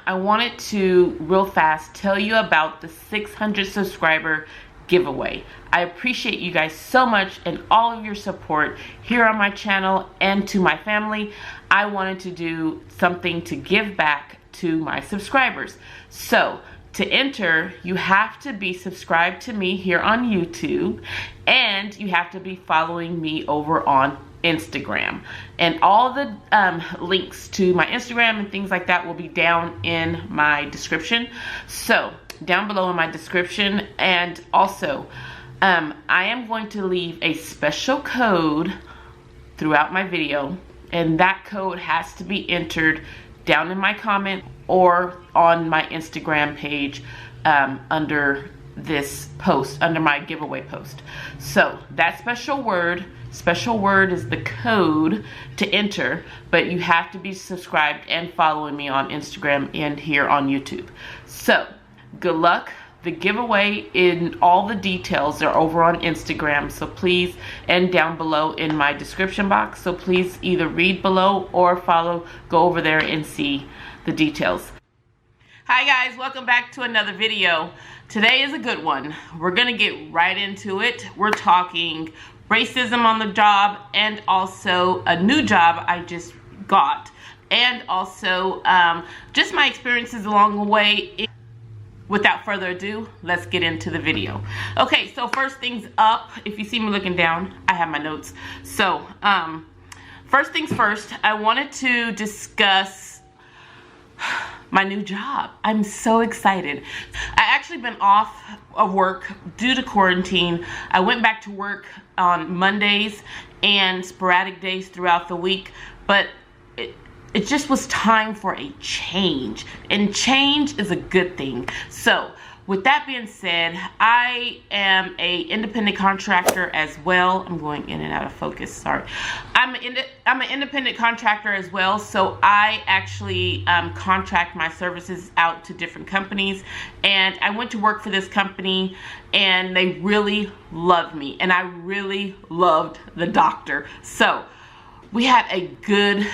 I wanted to real fast tell you about the 600 subscriber giveaway. I appreciate you guys so much and all of your support here on my channel and to my family. I wanted to do something to give back to my subscribers. So to enter, you have to be subscribed to me here on YouTube, and you have to be following me over on Instagram. And all the links to my Instagram and things like that will be down in my description. So down below in my description, and also I am going to leave a special code throughout my video, and that code has to be entered down in my comment or on my Instagram page under this post, under my giveaway post. So that special word is the code to enter, but you have to be subscribed and following me on Instagram and here on YouTube. So good luck. The giveaway in all the details are over on Instagram, so please, and down below in my description box, so please either read below or go over there and see the details. Hi guys, welcome back to another video. Today is a good one. We're gonna get right into it. We're talking racism on the job, and also a new job I just got, and also just my experiences along the way. Without further ado, let's get into the video. Okay, so first things up, if you see me looking down, I have my notes. So first things first, I wanted to discuss my new job. I'm so excited. I actually been off of work due to quarantine. I went back to work on Mondays and sporadic days throughout the week, but it just was time for a change, and change is a good thing. So with that being said, I am a independent contractor as well. I'm going in and out of focus, sorry. I'm an independent contractor as well, so I actually contract my services out to different companies, and I went to work for this company and they really loved me, and I really loved the doctor. So we had a good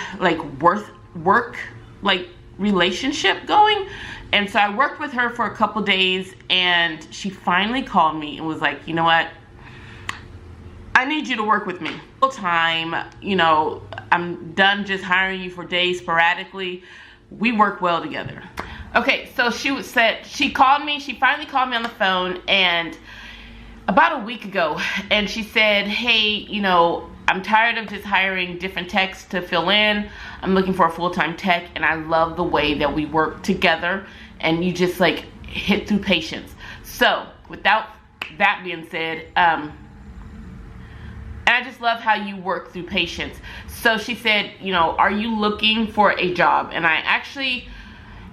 work relationship going, and so I worked with her for a couple days, and she finally called me and was like, you know what, I need you to work with me full time. You know, I'm done just hiring you for days sporadically. We work well together. Okay, so she finally called me on the phone, and about a week ago, and she said, hey, you know, I'm tired of just hiring different techs to fill in. I'm looking for a full-time tech, and I love the way that we work together, and you just like hit through patients. So without that being said, and I just love how you work through patients. So she said, you know, are you looking for a job? And I actually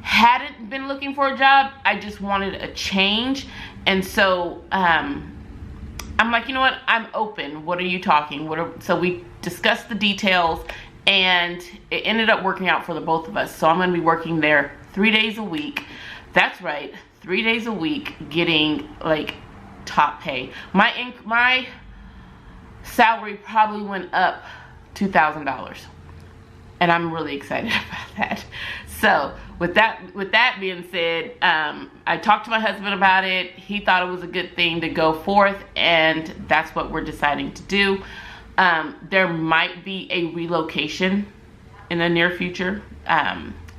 hadn't been looking for a job. I just wanted a change. And so I'm like, you know what, I'm open. What are you talking? So we discussed the details, and it ended up working out for the both of us. So I'm gonna be working there 3 days a week. That's right, 3 days a week, getting like top pay. My salary probably went up $2,000, and I'm really excited about that. So with that being said, I talked to my husband about it. He thought it was a good thing to go forth, and that's what we're deciding to do. There might be a relocation in the near future,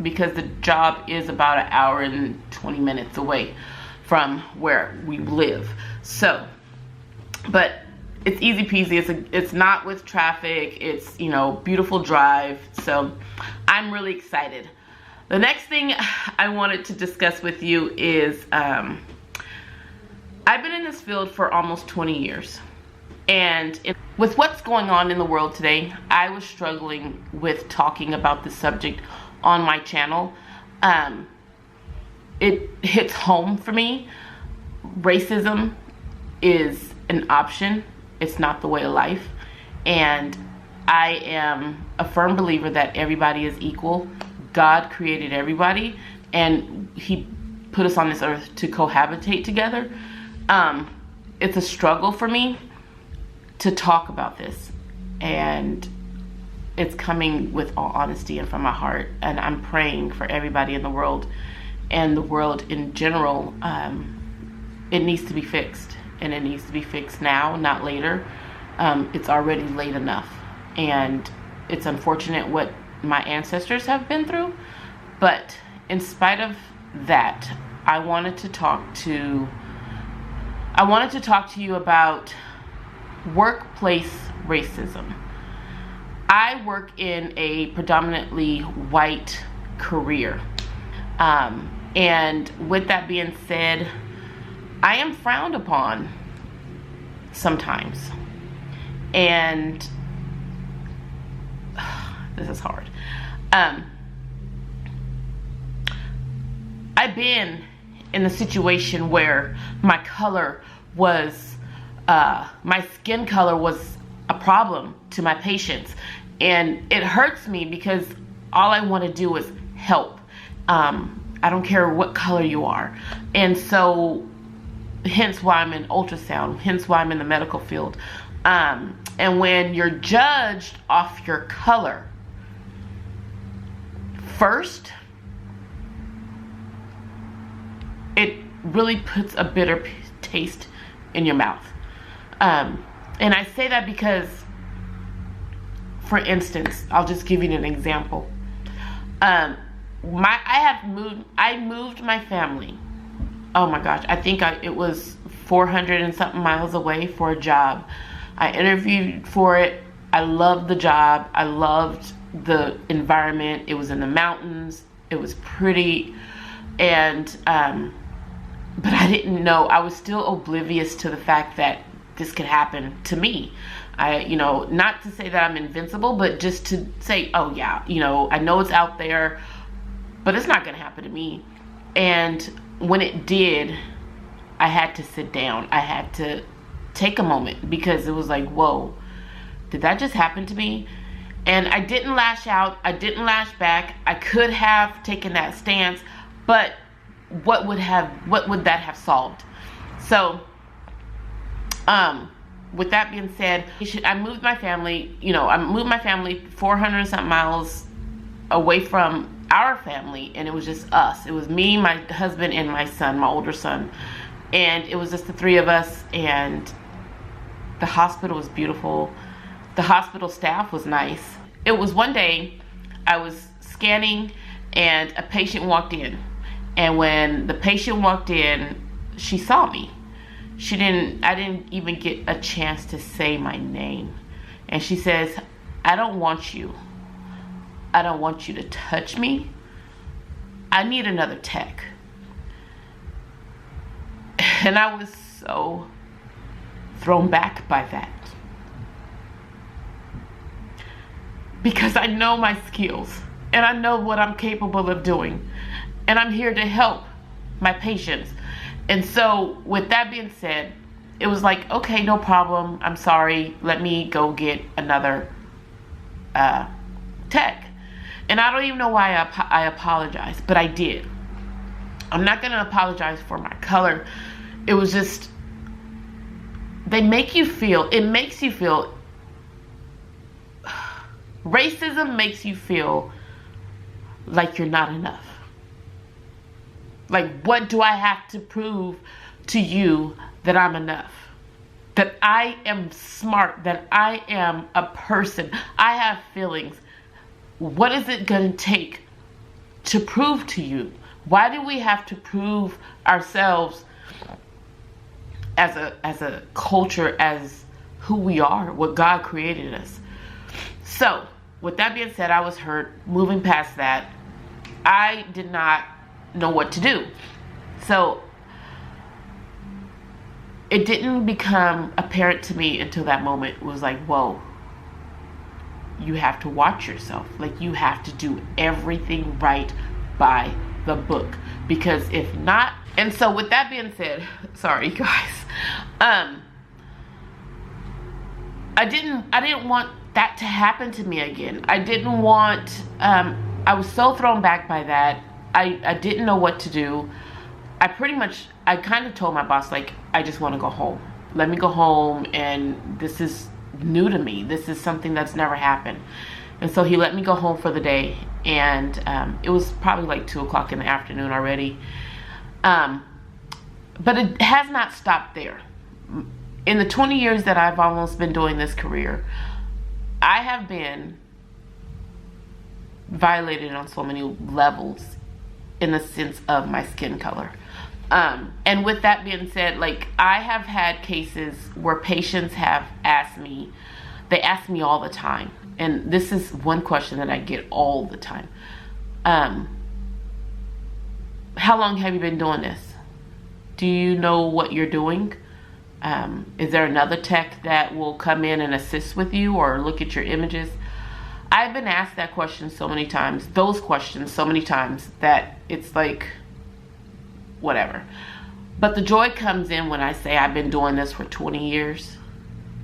because the job is about an hour and 20 minutes away from where we live. So, but it's easy peasy. It's not with traffic. It's, you know, beautiful drive. So I'm really excited. The next thing I wanted to discuss with you is I've been in this field for almost 20 years. And with what's going on in the world today, I was struggling with talking about the subject on my channel. It hits home for me. Racism is an option. It's not the way of life. And I am a firm believer that everybody is equal. God created everybody, and he put us on this earth to cohabitate together. It's a struggle for me to talk about this, and it's coming with all honesty and from my heart, and I'm praying for everybody in the world and the world in general. It needs to be fixed, and it needs to be fixed now, not later. It's already late enough, and it's unfortunate what my ancestors have been through. But in spite of that, I wanted to talk to you about workplace racism. I work in a predominantly white career. And with that being said, I am frowned upon sometimes. And this is hard. I've been in a situation where my color was, my skin color was a problem to my patients. And it hurts me because all I want to do is help. I don't care what color you are. And so, hence why I'm in ultrasound, hence why I'm in the medical field. And when you're judged off your color first, it really puts a bitter taste in your mouth. And I say that because, for instance, I'll just give you an example. I moved my family. Oh my gosh, I think it was 400 and something miles away for a job. I interviewed for it. I loved the job. I loved the environment. It was in the mountains. It was pretty. And, but I didn't know. I was still oblivious to the fact that this could happen to me. Not to say that I'm invincible, but just to say, oh yeah, I know it's out there, but it's not going to happen to me. And when it did, I had to sit down. I had to take a moment, because it was like, whoa, did that just happen to me? And I didn't lash out. I didn't lash back. I could have taken that stance, but what would that have solved? So, with that being said, I moved my family, 400 something miles away from our family, and it was just us. It was me, my husband, and my son, my older son. And it was just the three of us, and the hospital was beautiful. The hospital staff was nice. It was one day I was scanning and a patient walked in. And when the patient walked in, she saw me. I didn't even get a chance to say my name. And she says, I don't want you to touch me. I need another tech. And I was so thrown back by that, because I know my skills and I know what I'm capable of doing, and I'm here to help my patients. And so with that being said, it was like, okay, no problem. I'm sorry. Let me go get another tech. And I don't even know why I apologized, but I did. I'm not going to apologize for my color. It was just, it makes you feel, racism makes you feel like you're not enough. Like, what do I have to prove to you that I'm enough? That I am smart, that I am a person, I have feelings. What is it going to take to prove to you? Why do we have to prove ourselves as a culture, as who we are, what God created us? So, with that being said, I was hurt. Moving past that, I did not know what to do. So, it didn't become apparent to me until that moment. It was like, whoa, you have to watch yourself. Like, you have to do everything right by the book, because if not. And so with that being said, sorry guys, I didn't want that to happen to me again. I didn't want, I was so thrown back by that. I didn't know what to do. I kind of told my boss, like, I just want to go home. Let me go home, and this is new to me. This is something that's never happened. And so he let me go home for the day, and it was probably like 2 o'clock in the afternoon already. But it has not stopped there. In the 20 years that I've almost been doing this career, I have been violated on so many levels in the sense of my skin color. And with that being said, like, I have had cases where patients have asked me, they ask me all the time, and this is one question that I get all the time. How long have you been doing this? Do you know what you're doing? Is there another tech that will come in and assist with you or look at your images? I've been asked that question so many times, those questions so many times, that it's like, whatever. But the joy comes in when I say I've been doing this for 20 years.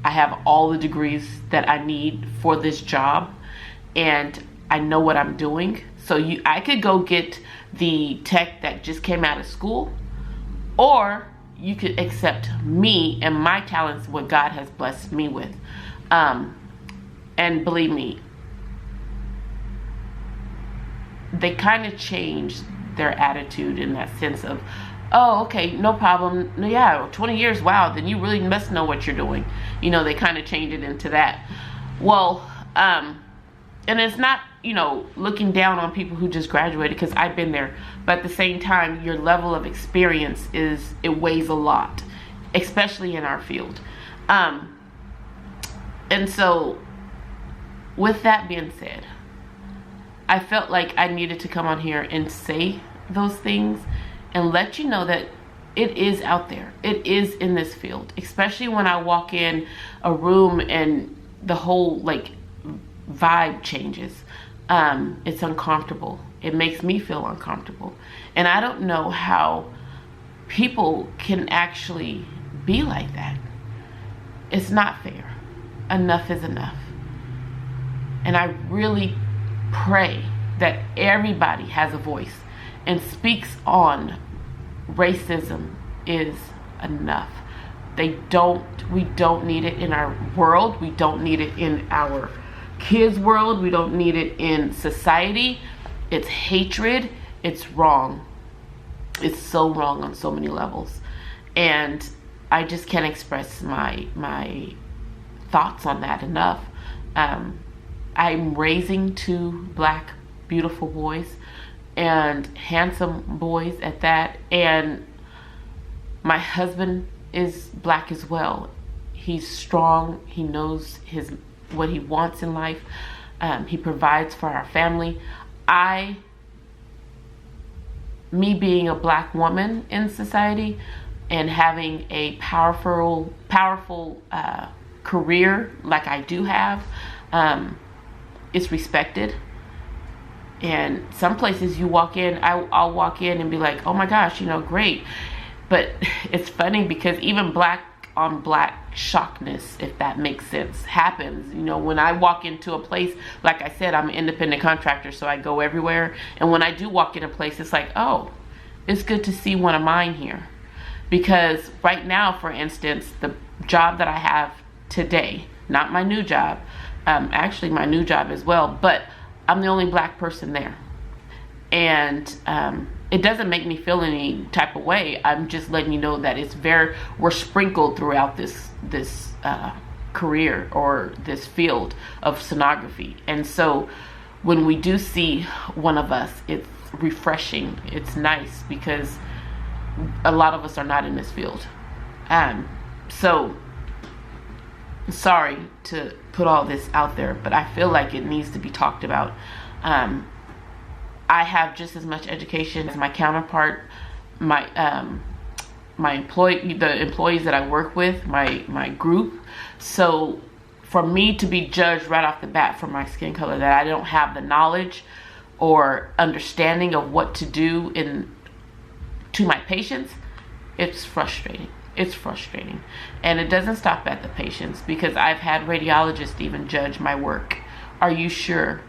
I have all the degrees that I need for this job, and I know what I'm doing. So I could go get the tech that just came out of school, or you could accept me and my talents, what God has blessed me with. And believe me, they kind of changed their attitude in that sense of, oh, okay, no problem. Yeah, 20 years, wow, then you really must know what you're doing. You know, they kind of change it into that. Well, and it's not, you know, looking down on people who just graduated, because I've been there. But at the same time, your level of experience it weighs a lot, especially in our field. And so, with that being said, I felt like I needed to come on here and say those things and let you know that it is out there. It is in this field, especially when I walk in a room and the whole like vibe changes. It's uncomfortable. It makes me feel uncomfortable. And I don't know how people can actually be like that. It's not fair. Enough is enough. And I really pray that everybody has a voice and speaks on racism is enough. We don't need it in our world. We don't need it in our kids' world. We don't need it in society. It's hatred. It's wrong. It's so wrong on so many levels. And I just can't express my thoughts on that enough. I'm raising 2 black, beautiful boys, and handsome boys at that. And my husband is black as well. He's strong. He knows what he wants in life. He provides for our family. Me being a black woman in society and having a powerful career like I do have, it's respected. And some places you walk in, I'll walk in and be like, oh my gosh, you know, great. But it's funny because even black on black shockness, if that makes sense, happens. You know, when I walk into a place, like I said, I'm an independent contractor, so I go everywhere. And when I do walk in a place, it's like, oh, it's good to see one of mine here. Because right now, for instance, the job that I have today, not my new job, actually my new job as well, but I'm the only black person there. And it doesn't make me feel any type of way. I'm just letting you know that we're sprinkled throughout this career or this field of sonography. And so when we do see one of us, it's refreshing. It's nice because a lot of us are not in this field. So sorry to put all this out there, but I feel like it needs to be talked about. I have just as much education as my counterpart, the employees that I work with, my group. So for me to be judged right off the bat for my skin color, that I don't have the knowledge or understanding of what to do to my patients, it's frustrating. It's frustrating. And it doesn't stop at the patients, because I've had radiologists even judge my work. Are you sure?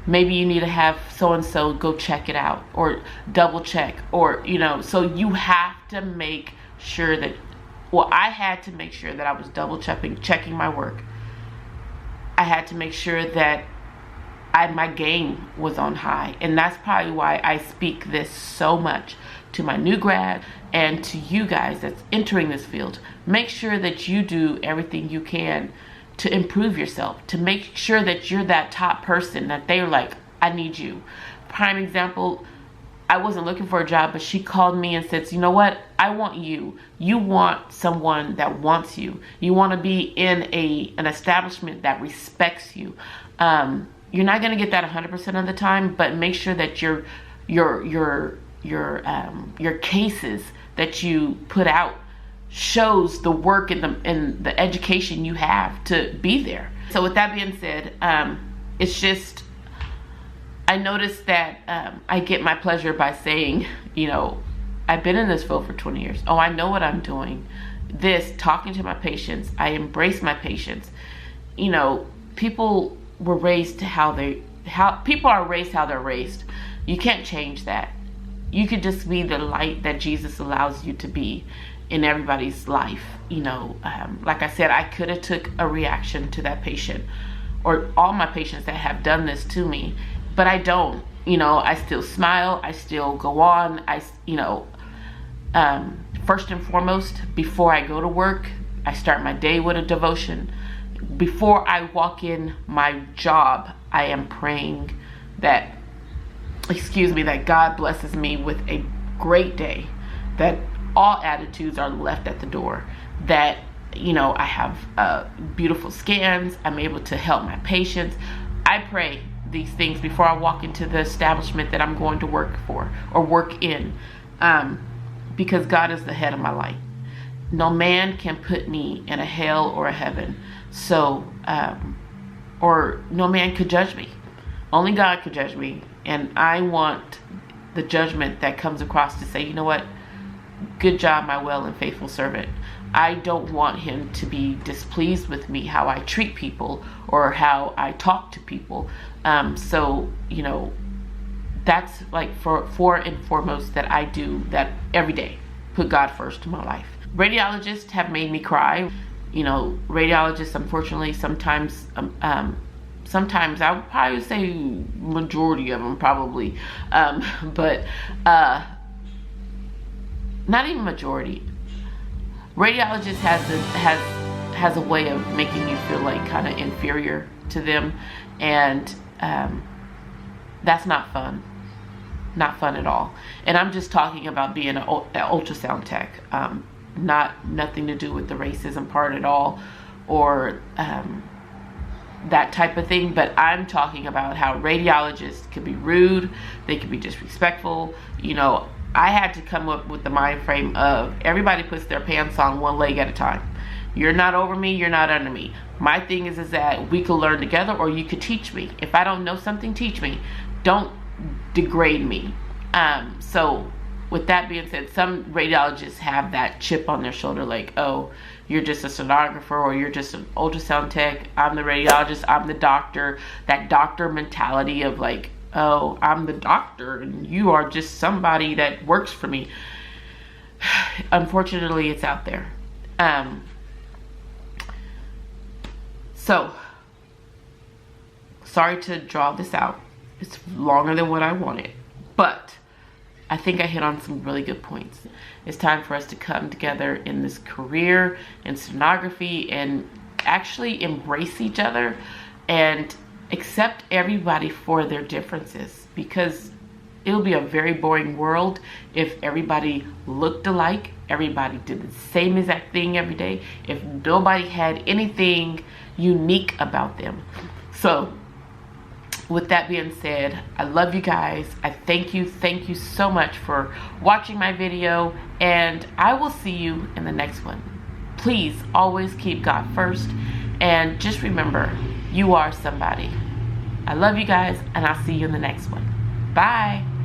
Maybe you need to have so-and-so go check it out, or double check, or, you know, so you have to make sure that, well, I had to make sure that I was double checking my work. I had to make sure that my game was on high. And that's probably why I speak this so much to my new grad and to you guys that's entering this field. Make sure that you do everything you can to improve yourself, to make sure that you're that top person that they're like, I need you. Prime example, I wasn't looking for a job, but she called me and said, you know what? I want you. You want someone that wants you. You want to be in an establishment that respects you. You're not going to get that 100% of the time, but make sure that your cases that you put out shows the work and the education you have to be there. So with that being said, it's just, I noticed that I get my pleasure by saying, I've been in this field for 20 years. Oh, I know what I'm doing. Talking to my patients, I embrace my patients. People were raised people are raised how they're raised. You can't change that. You could just be the light that Jesus allows you to be in everybody's life. Like I said, I could have took a reaction to that patient or all my patients that have done this to me, but I don't. I still smile. I still go on. First and foremost, before I go to work, I start my day with a devotion. Before I walk in my job, I am praying that God blesses me with a great day, that all attitudes are left at the door, that I have beautiful scans, I'm able to help my patients. I pray these things before I walk into the establishment that I'm going to work for or work in, because God is the head of my life. No man can put me in a hell or a heaven, so or no man could judge me. Only God could judge me, and I want the judgment that comes across to say, you know what, good job, my well and faithful servant. I don't want him to be displeased with me, how I treat people or how I talk to people. So that's like for and foremost that I do that every day. Put God first in my life. Radiologists have made me cry. Radiologists, unfortunately, sometimes I would probably say majority of them probably, but not even majority. Radiologist has a way of making you feel like kind of inferior to them, and that's not fun. Not fun at all. And I'm just talking about being an ultrasound tech. Nothing to do with the racism part at all, or that type of thing. But I'm talking about how radiologists can be rude, they can be disrespectful. I had to come up with the mind frame of everybody puts their pants on one leg at a time. You're not over me, you're not under me. My thing is that we could learn together, or you could teach me. If I don't know something, teach me. Don't degrade me. So with that being said, some radiologists have that chip on their shoulder, like, oh, you're just a sonographer, or you're just an ultrasound tech. I'm the radiologist, I'm the doctor. That doctor mentality of like, oh, I'm the doctor and you are just somebody that works for me. Unfortunately, it's out there. So sorry to draw this out. It's longer than what I wanted, but I think I hit on some really good points. It's time for us to come together in this career in sonography and actually embrace each other and accept everybody for their differences, because it'll be a very boring world if everybody looked alike, everybody did the same exact thing every day, if nobody had anything unique about them. So with that being said, I love you guys. I thank you so much for watching my video, and I will see you in the next one. Please always keep God first, and just remember, you are somebody. I love you guys, and I'll see you in the next one. Bye.